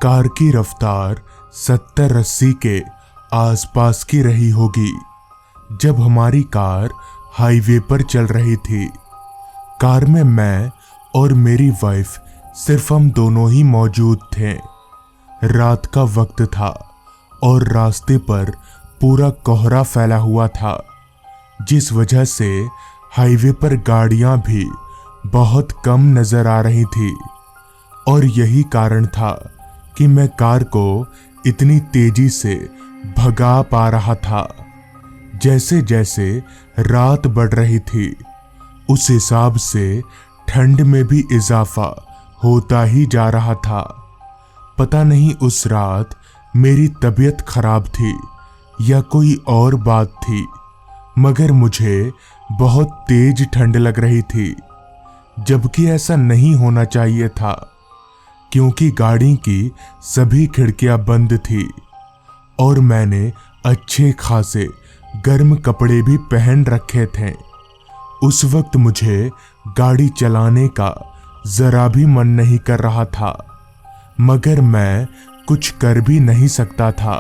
Car की रफ्तार 70-80 के आसपास की रही होगी जब हमारी कार हाईवे पर चल रही थी। कार में मैं और मेरी वाइफ सिर्फ हम दोनों ही मौजूद थे। रात का वक्त था और रास्ते पर पूरा कोहरा फैला हुआ था, जिस वजह से हाईवे पर गाड़ियां भी बहुत कम नजर आ रही थी। और यही कारण था कि मैं कार को इतनी तेजी से भगा पा रहा था। जैसे जैसे रात बढ़ रही थी उस हिसाब से ठंड में भी इजाफा होता ही जा रहा था। पता नहीं उस रात मेरी तबीयत खराब थी या कोई और बात थी, मगर मुझे बहुत तेज ठंड लग रही थी, जबकि ऐसा नहीं होना चाहिए था क्योंकि गाड़ी की सभी खिड़कियां बंद थी और मैंने अच्छे खासे गर्म कपड़े भी पहन रखे थे। उस वक्त मुझे गाड़ी चलाने का जरा भी मन नहीं कर रहा था, मगर मैं कुछ कर भी नहीं सकता था।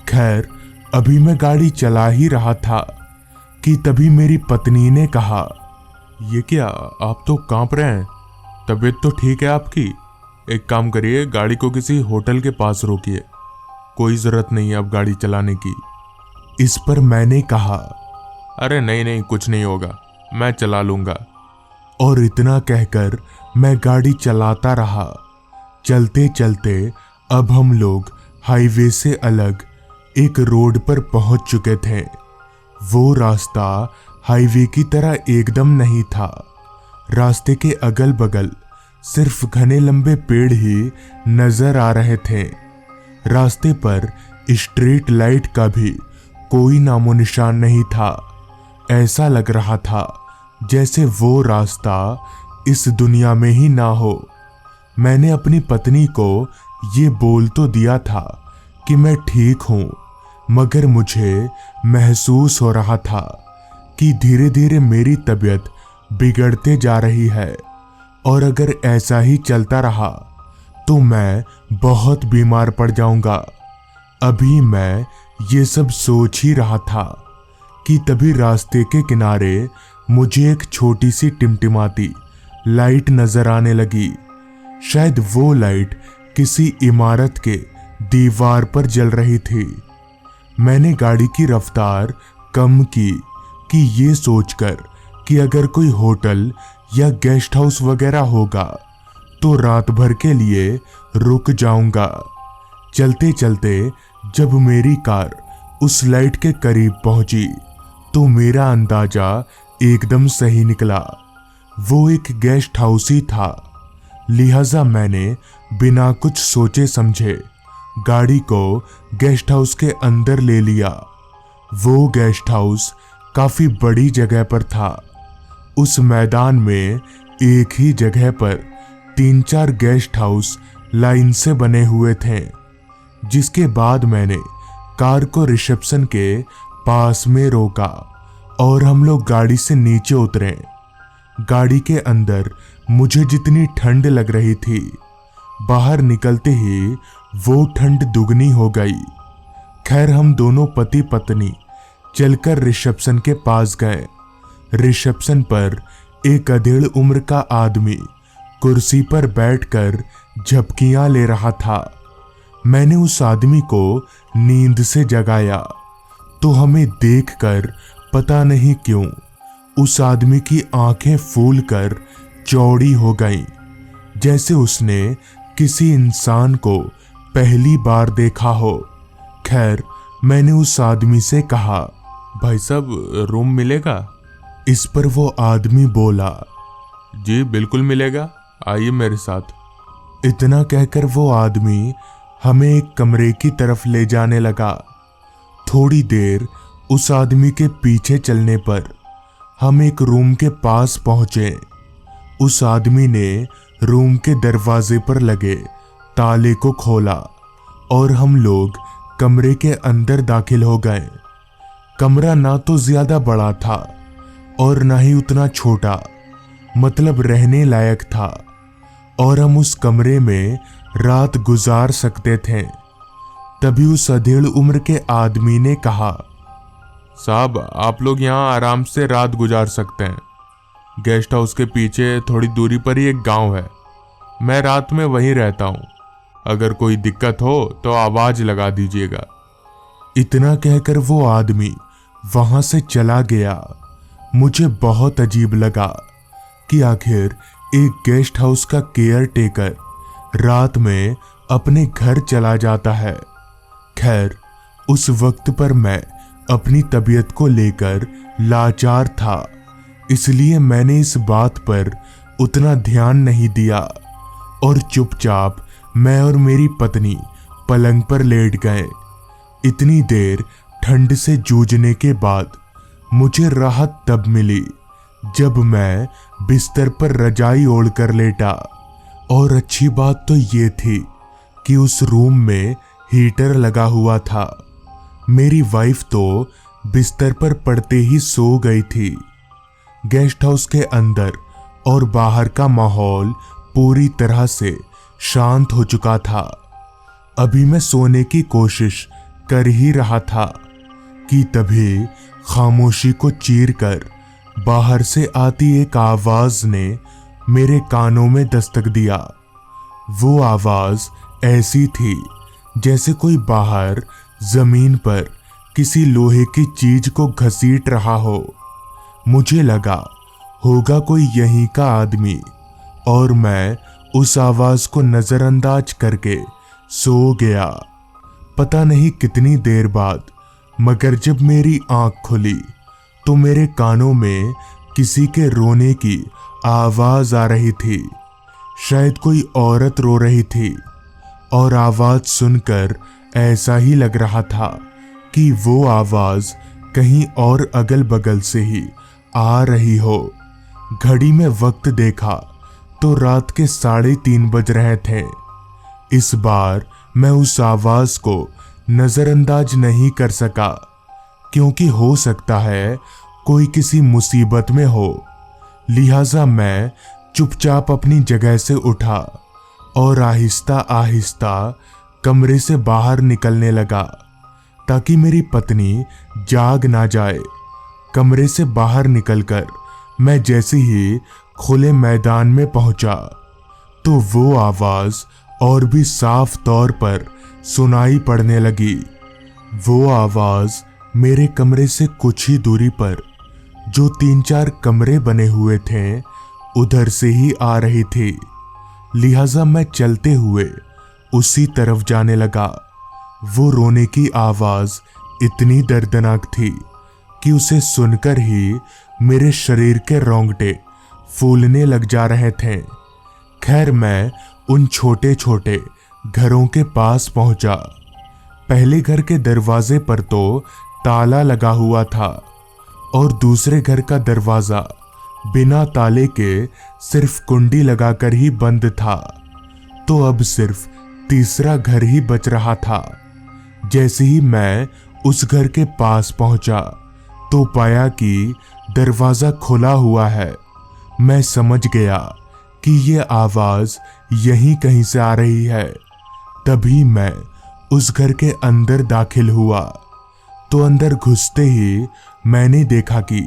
खैर, अभी मैं गाड़ी चला ही रहा था कि तभी मेरी पत्नी ने कहा, ये क्या, आप तो कांप रहे हैं, तबीयत तो ठीक है आपकी? एक काम करिए, गाड़ी को किसी होटल के पास रोकिए, कोई जरूरत नहीं है अब गाड़ी चलाने की। इस पर मैंने कहा, अरे नहीं नहीं, कुछ नहीं होगा, मैं चला लूंगा। और इतना कहकर मैं गाड़ी चलाता रहा। चलते चलते अब हम लोग हाईवे से अलग एक रोड पर पहुंच चुके थे। वो रास्ता हाईवे की तरह एकदम नहीं था। रास्ते के अगल बगल सिर्फ घने लंबे पेड़ ही नजर आ रहे थे। रास्ते पर स्ट्रीट लाइट का भी कोई नामो निशान नहीं था। ऐसा लग रहा था जैसे वो रास्ता इस दुनिया में ही ना हो। मैंने अपनी पत्नी को ये बोल तो दिया था कि मैं ठीक हूं, मगर मुझे महसूस हो रहा था कि धीरे धीरे मेरी तबीयत बिगड़ते जा रही है और अगर ऐसा ही चलता रहा तो मैं बहुत बीमार पड़ जाऊंगा। अभी मैं ये सब सोच ही रहा था कि तभी रास्ते के किनारे मुझे एक छोटी सी टिमटिमाती लाइट नजर आने लगी। शायद वो लाइट किसी इमारत के दीवार पर जल रही थी। मैंने गाड़ी की रफ्तार कम की कि ये सोचकर कि अगर कोई होटल या गेस्ट हाउस वगैरह होगा तो रात भर के लिए रुक जाऊंगा। चलते चलते जब मेरी कार उस लाइट के करीब पहुंची तो मेरा अंदाजा एकदम सही निकला। वो एक गेस्ट हाउस ही था, लिहाजा मैंने बिना कुछ सोचे समझे गाड़ी को गेस्ट हाउस के अंदर ले लिया। वो गेस्ट हाउस काफी बड़ी जगह पर था। उस मैदान में एक ही जगह पर 3-4 गेस्ट हाउस लाइन से बने हुए थे। जिसके बाद मैंने कार को रिसेप्शन के पास में रोका और हम लोग गाड़ी से नीचे उतरे। गाड़ी के अंदर मुझे जितनी ठंड लग रही थी, बाहर निकलते ही वो ठंड दुगनी हो गई। खैर, हम दोनों पति पत्नी चलकर रिसेप्शन के पास गए। रिसेप्शन पर एक अधेड़ उम्र का आदमी कुर्सी पर बैठकर झपकियां ले रहा था। मैंने उस आदमी को नींद से जगाया तो हमें देखकर पता नहीं क्यों उस आदमी की आंखें फूलकर चौड़ी हो गईं, जैसे उसने किसी इंसान को पहली बार देखा हो। खैर, मैंने उस आदमी से कहा, भाई साहब, रूम मिलेगा? इस पर वो आदमी बोला, जी बिल्कुल मिलेगा, आइए मेरे साथ। इतना कहकर वो आदमी हमें एक कमरे की तरफ ले जाने लगा। थोड़ी देर उस आदमी के पीछे चलने पर हम एक रूम के पास पहुंचे। उस आदमी ने रूम के दरवाजे पर लगे ताले को खोला और हम लोग कमरे के अंदर दाखिल हो गए। कमरा ना तो ज्यादा बड़ा था और ना ही उतना छोटा, मतलब रहने लायक था। और हम उस कमरे में रात गुजार सकते थे। तभी उस अधेड़ उम्र के आदमी ने कहा, साहब आप लोग यहाँ आराम से रात गुजार सकते हैं। गेस्ट हाउस के पीछे थोड़ी दूरी पर ही एक गांव है, मैं रात में वहीं रहता हूँ। अगर कोई दिक्कत हो तो आवाज लगा दीजिएगा। इतना कहकर वो आदमी वहां से चला गया। मुझे बहुत अजीब लगा कि आखिर एक गेस्ट हाउस का केयर टेकर रात में अपने घर चला जाता है। खैर, उस वक्त पर मैं अपनी तबीयत को लेकर लाचार था, इसलिए मैंने इस बात पर उतना ध्यान नहीं दिया और चुपचाप मैं और मेरी पत्नी पलंग पर लेट गए। इतनी देर ठंड से जूझने के बाद मुझे राहत तब मिली जब मैं बिस्तर पर रजाई ओढ़कर लेटा। और अच्छी बात तो ये थी कि उस रूम में हीटर लगा हुआ था। मेरी वाइफ तो बिस्तर पर पड़ते ही सो गई थी। गेस्ट हाउस के अंदर और बाहर का माहौल पूरी तरह से शांत हो चुका था। अभी मैं सोने की कोशिश कर ही रहा था कि तभी खामोशी को चीरकर बाहर से आती एक आवाज ने मेरे कानों में दस्तक दिया। वो आवाज ऐसी थी जैसे कोई बाहर जमीन पर किसी लोहे की चीज को घसीट रहा हो। मुझे लगा होगा कोई यहीं का आदमी, और मैं उस आवाज को नजरअंदाज करके सो गया। पता नहीं कितनी देर बाद, मगर जब मेरी आंख खुली तो मेरे कानों में किसी के रोने की आवाज आ रही थी। शायद कोई औरत रो रही थी, और आवाज सुनकर ऐसा ही लग रहा था कि वो आवाज कहीं और अगल बगल से ही आ रही हो। घड़ी में वक्त देखा तो रात के 3:30 बज रहे थे। इस बार मैं उस आवाज को नजरअंदाज नहीं कर सका, क्योंकि हो सकता है कोई किसी मुसीबत में हो। लिहाजा मैं चुपचाप अपनी जगह से उठा और आहिस्ता आहिस्ता कमरे से बाहर निकलने लगा ताकि मेरी पत्नी जाग ना जाए। कमरे से बाहर निकलकर मैं जैसे ही खुले मैदान में पहुंचा तो वो आवाज और भी साफ तौर पर सुनाई पड़ने लगी। वो आवाज मेरे कमरे से कुछ ही दूरी पर जो 3-4 कमरे बने हुए थे उधर से ही आ रही थी। लिहाजा मैं चलते हुए उसी तरफ जाने लगा। वो रोने की आवाज इतनी दर्दनाक थी कि उसे सुनकर ही मेरे शरीर के रोंगटे फूलने लग जा रहे थे। खैर, मैं उन छोटे छोटे घरों के पास पहुंचा। पहले घर के दरवाजे पर तो ताला लगा हुआ था और दूसरे घर का दरवाजा बिना ताले के सिर्फ कुंडी लगाकर ही बंद था। तो अब सिर्फ तीसरा घर ही बच रहा था। जैसे ही मैं उस घर के पास पहुंचा तो पाया कि दरवाजा खुला हुआ है। मैं समझ गया कि ये आवाज यहीं कहीं से आ रही है। तभी मैं उस घर के अंदर दाखिल हुआ तो अंदर घुसते ही मैंने देखा कि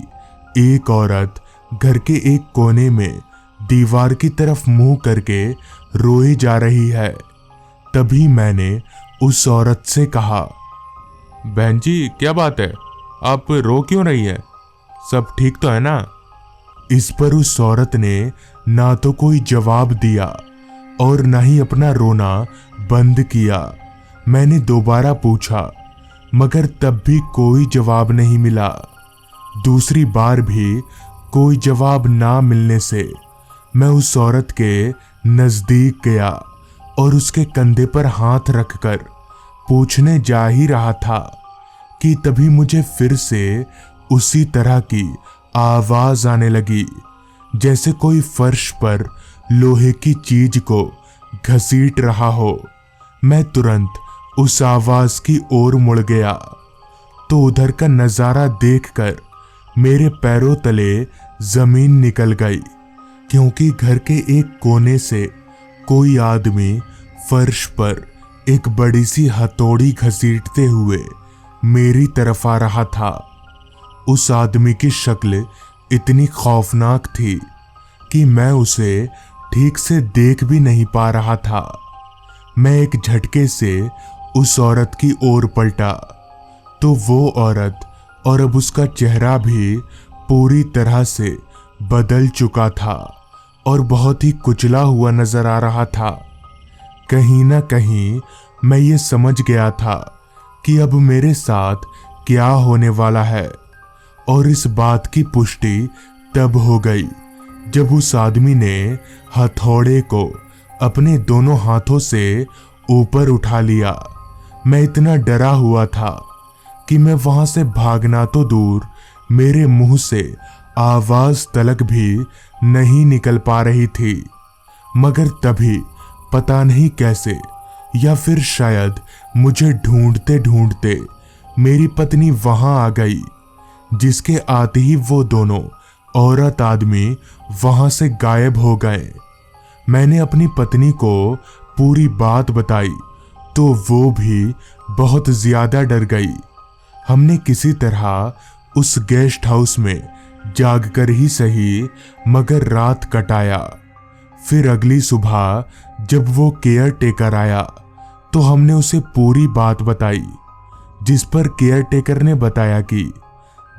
एक औरत घर के एक कोने में दीवार की तरफ मुंह करके रोई जा रही है। तभी मैंने उस औरत से कहा, बहन जी क्या बात है, आप रो क्यों रही है, सब ठीक तो है ना? इस पर उस औरत ने ना तो कोई जवाब दिया और ना ही अपना रोना बंद किया। मैंने दोबारा पूछा, मगर तब भी कोई जवाब नहीं मिला। दूसरी बार भी कोई जवाब ना मिलने से मैं उस औरत के नजदीक गया और उसके कंधे पर हाथ रखकर पूछने जा ही रहा था कि तभी मुझे फिर से उसी तरह की आवाज आने लगी, जैसे कोई फर्श पर लोहे की चीज को घसीट रहा हो। मैं तुरंत उस आवाज की ओर मुड़ गया तो उधर का नजारा देखकर मेरे पैरों तले जमीन निकल गई, क्योंकि घर के एक कोने से कोई आदमी फर्श पर एक बड़ी सी हथौड़ी घसीटते हुए मेरी तरफ आ रहा था। उस आदमी की शक्ल इतनी खौफनाक थी कि मैं उसे ठीक से देख भी नहीं पा रहा था। मैं एक झटके से उस औरत की ओर पलटा तो वो औरत और अब उसका चेहरा भी पूरी तरह से बदल चुका था और बहुत ही कुचला हुआ नजर आ रहा था। कहीं ना कहीं मैं ये समझ गया था कि अब मेरे साथ क्या होने वाला है, और इस बात की पुष्टि तब हो गई जब उस आदमी ने हथौड़े को अपने दोनों हाथों से ऊपर उठा लिया। मैं इतना डरा हुआ था कि मैं वहां से भागना तो दूर, मेरे मुंह से आवाज तलक भी नहीं निकल पा रही थी। मगर तभी पता नहीं कैसे, या फिर शायद मुझे ढूंढते ढूंढते मेरी पत्नी वहां आ गई, जिसके आते ही वो दोनों औरत आदमी वहां से गायब हो गए। मैंने अपनी पत्नी को पूरी बात बताई तो वो भी बहुत ज्यादा डर गई। हमने किसी तरह उस गेस्ट हाउस में जागकर ही सही मगर रात कटाया। फिर अगली सुबह जब वो केयर टेकर आया तो हमने उसे पूरी बात बताई, जिस पर केयर टेकर ने बताया कि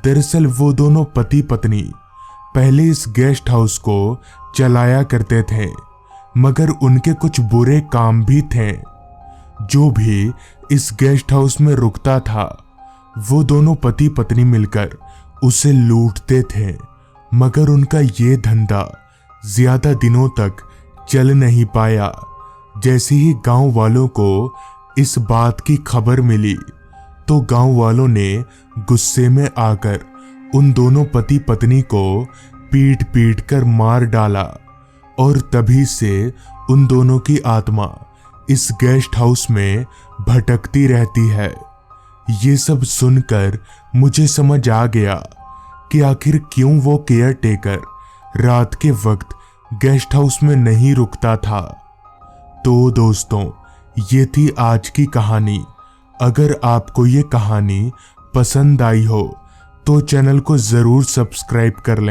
दरअसल वो दोनों पति पत्नी पहले इस गेस्ट हाउस को चलाया करते थे, मगर उनके कुछ बुरे काम भी थे। जो भी इस गेस्ट हाउस में रुकता था वो दोनों पति पत्नी मिलकर उसे लूटते थे, मगर उनका ये धंधा ज्यादा दिनों तक चल नहीं पाया। जैसे ही गांव वालों को इस बात की खबर मिली तो गांव वालों ने गुस्से में आकर उन दोनों पति पत्नी को पीट पीट कर मार डाला, और तभी से उन दोनों की आत्मा इस गेस्ट हाउस में भटकती रहती है। ये सब सुनकर मुझे समझ आ गया कि आखिर क्यों वो केयर टेकर रात के वक्त गेस्ट हाउस में नहीं रुकता था। तो दोस्तों, ये थी आज की कहानी। अगर आपको ये कहानी पसंद आई हो तो चैनल को जरूर सब्सक्राइब कर लें।